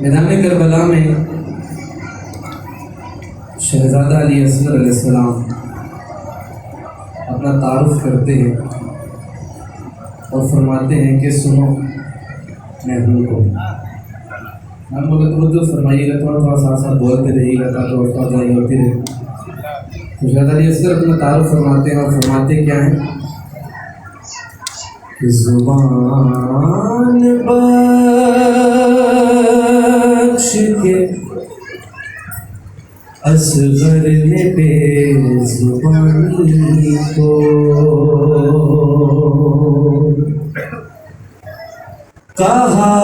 میدان کربلا میں شہزادہ علی اصغر علیہ السلام اپنا تعارف کرتے ہیں اور فرماتے ہیں کہ سنو میں ہوں کو ہم لوگ توجہ فرمائیے گا، تھوڑا تھوڑا ساتھ ساتھ بولتے رہیے گا تاکہ اور فضائی ہوتی رہے۔ تو شہزادہ علی اصغر اپنا تعارف فرماتے ہیں اور فرماتے کیا ہیں کہ زبان بخش کے اصغر نے بے زبانی کو کہا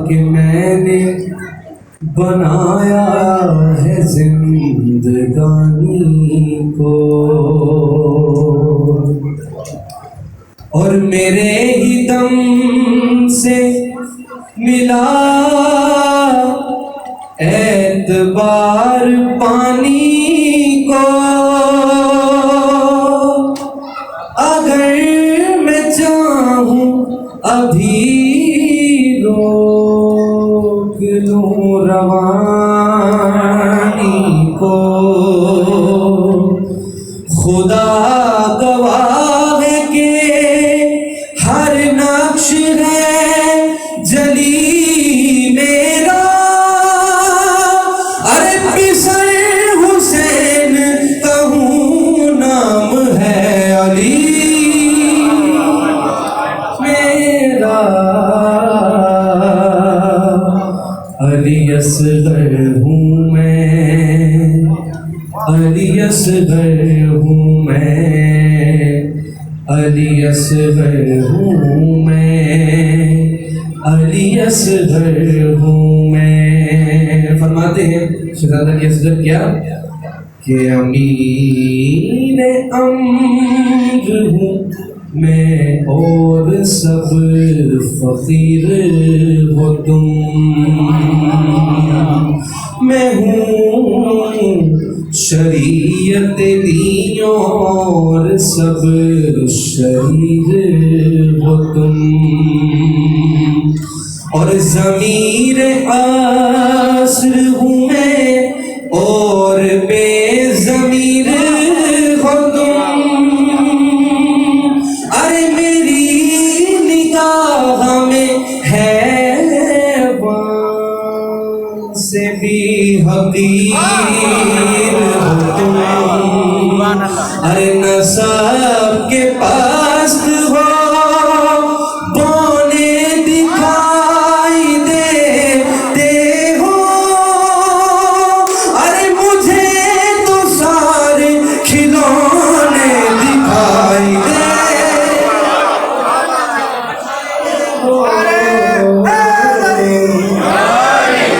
کہ میں نے بنایا ہے زندگانی کو، اور میرے ہی دم سے ملا اعتبار پانی کو، اگر میں چاہوں ابھی روک لوں روانی کو، خدا گواہ ہے کہ ہر نقش ہے جلی میرا، ارے پسر حسین کہوں نام ہے علی میرا، علی اصغر ہوں میں، علی اصغر ہوں میں، علی اصغر ہوں میں، علی اصغر ہوں میں۔ فرماتے ہیں شہزادہ علی اصغر کیا کہ امین امر ہوں میں اور سب فقیر ہو تم، میں ہوں شریعت دین اور سب شریر ہو تم، اور ضمیر عصر ہوں میں اور بے ضمیر ہو تم، ارے میری نگاہ میں ہے وہاں سے بھی حقیر ہو تم، ارے نسب کے پاس ہو بونے دکھائی دیتے ہو، ارے مجھے تو سارے کھلونے دکھائی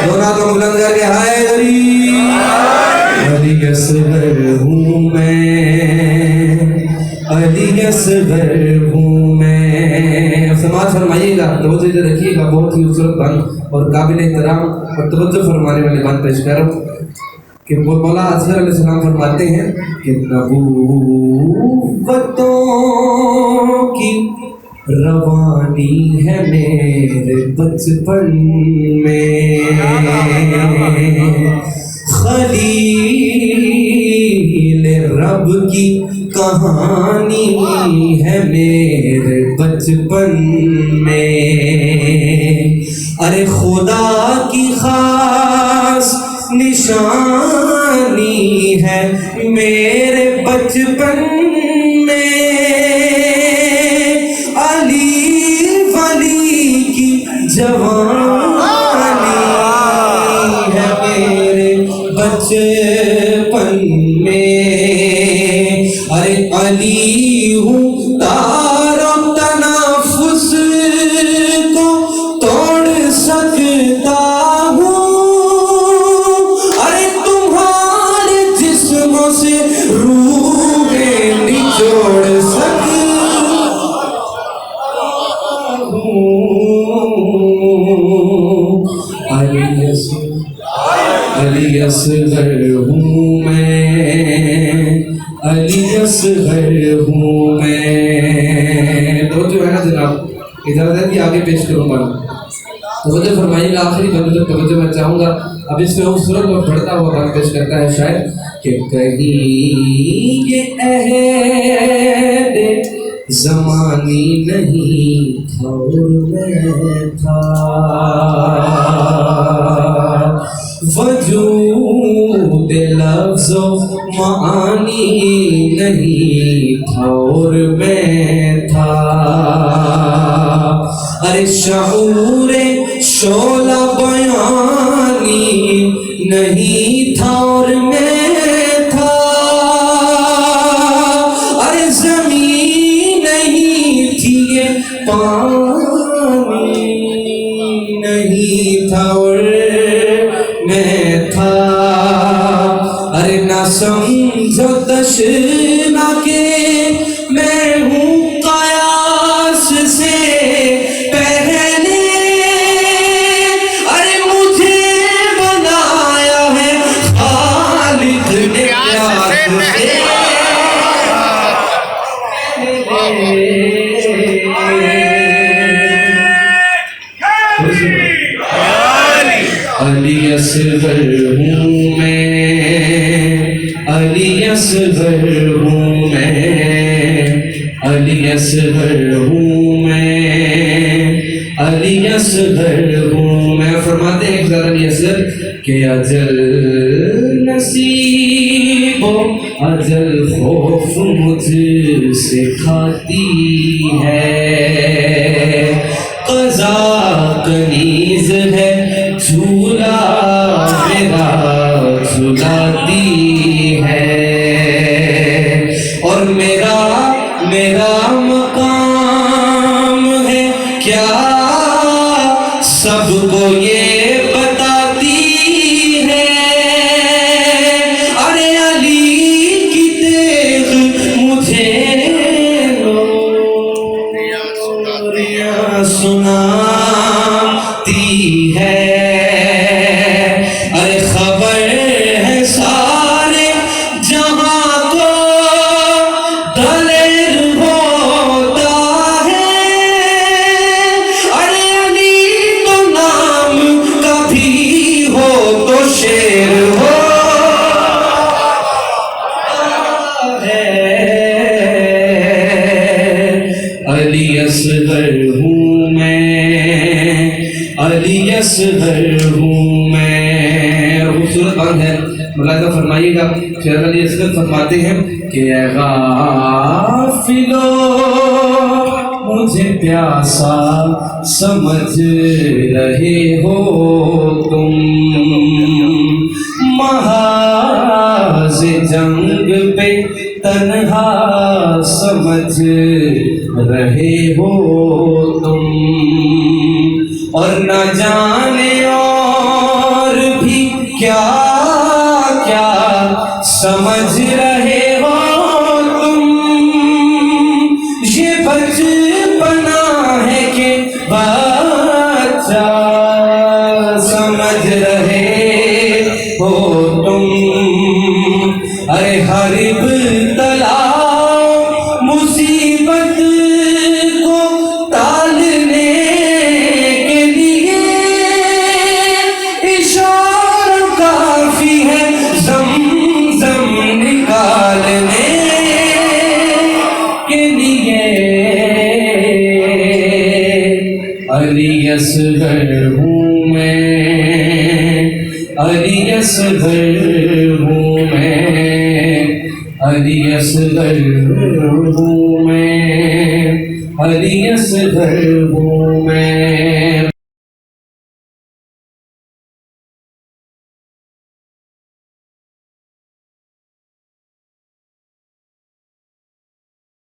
دونوں تو بلند کر کے ہائے علی، علی اصغر ہوں میں، علی اصغر ہوں میں۔ سماعت فرمائیے گا، توجہ رکھیے گا، بہت ہی خوبصورت بند اور قابل احترام اور توجہ فرمانے والی بات پیش کر رہا ہوں کہ مولا اصغر علیہ السلام فرماتے ہیں کہ نبوتوں کی روانی ہے میرے بچپن میں، خلیل رب کی کہانی ہے میرے بچپن میں، ارے خدا کی خاص نشانی ہے میرے بچپن میں، علی ولی کی جوانی ہے میرے بچپن میں، ارے علی ہوں تار و تنفس کو توڑ سکتا ہوں، ارے تمہارے جسموں سے روحیں نچوڑ سکتا ہوں، علی اصغر ہوں میں، علی اصغر ہوں میں۔ تو جو ہے نا جناب اجازت ہے کہ آگے پیش کروں گا توجہ فرمائیے گا، آخری بندے تک توجہ میں چاہوں گا. اب اس میں خوبصورت اور بڑھتا ہوا بات پیش کرتا ہے شاعر کہ کہیں یہ عہد زمانی نہیں تھا اور میں تھا، وجود لفظ و معانی نہیں تھا اور میں تھا، ارے شعور شعلہ بیانی نہیں تھا اور میں تھا، ارے زمین نہیں تھی یہ پانی نہیں تھا اور میں تھا، ارے نہ سمجھو تشنا کہ میں ہوں قیاس سے پہلے، ارے مجھے بنایا ہے خالق نے قیاس سے علی اصغر ہوں میں، علی اصغر ہوں میں، علی اصغر ہوں میں، علی اصغر ہوں میں. فرماتے ہیں ایک علی اصغر کہ اجل نصیب و اجل خوف مجھ سے کھاتی ہے، قضا کنیز ہے جھولا میرا جھلاتی ہے، اور میرا مقام ہے کیا سب کو یہ بتاتی ہے، ارے علی کی تیغ مجھے لوریاں سناتی ہے، ارے خبر ہے سارے جہاں کو دلیر ہوتا ہے، ارے علی تو نام کبھی ہو تو شیر ہے. علی اصغر ہوں میں، علی اصغر ہوں میں. خوبصورت بات ہے، ملاحظہ فرمائیے گا. شیخ علی اصغر فرماتے ہیں کہ اے غافلو مجھے پیاسا سمجھ رہے ہو تم، محاذ جنگ پہ تنہا سمجھ رہے ہو تم، اور نہ جانے اور بھی کیا کیا سمجھ رہے ہو تم، یہ بچپنا ہے کہ بچہ سمجھ رہے ہو تم، ارے ہر ابتلا مصیبت کو ٹالنے کے لیے اشارہ کافی ہے زمزم نکالنے کے لیے. علی اصغر ہوں میں، علی اصغر ہوں میں، علی اصغر ہوں میں، علی اصغر ہوں میں.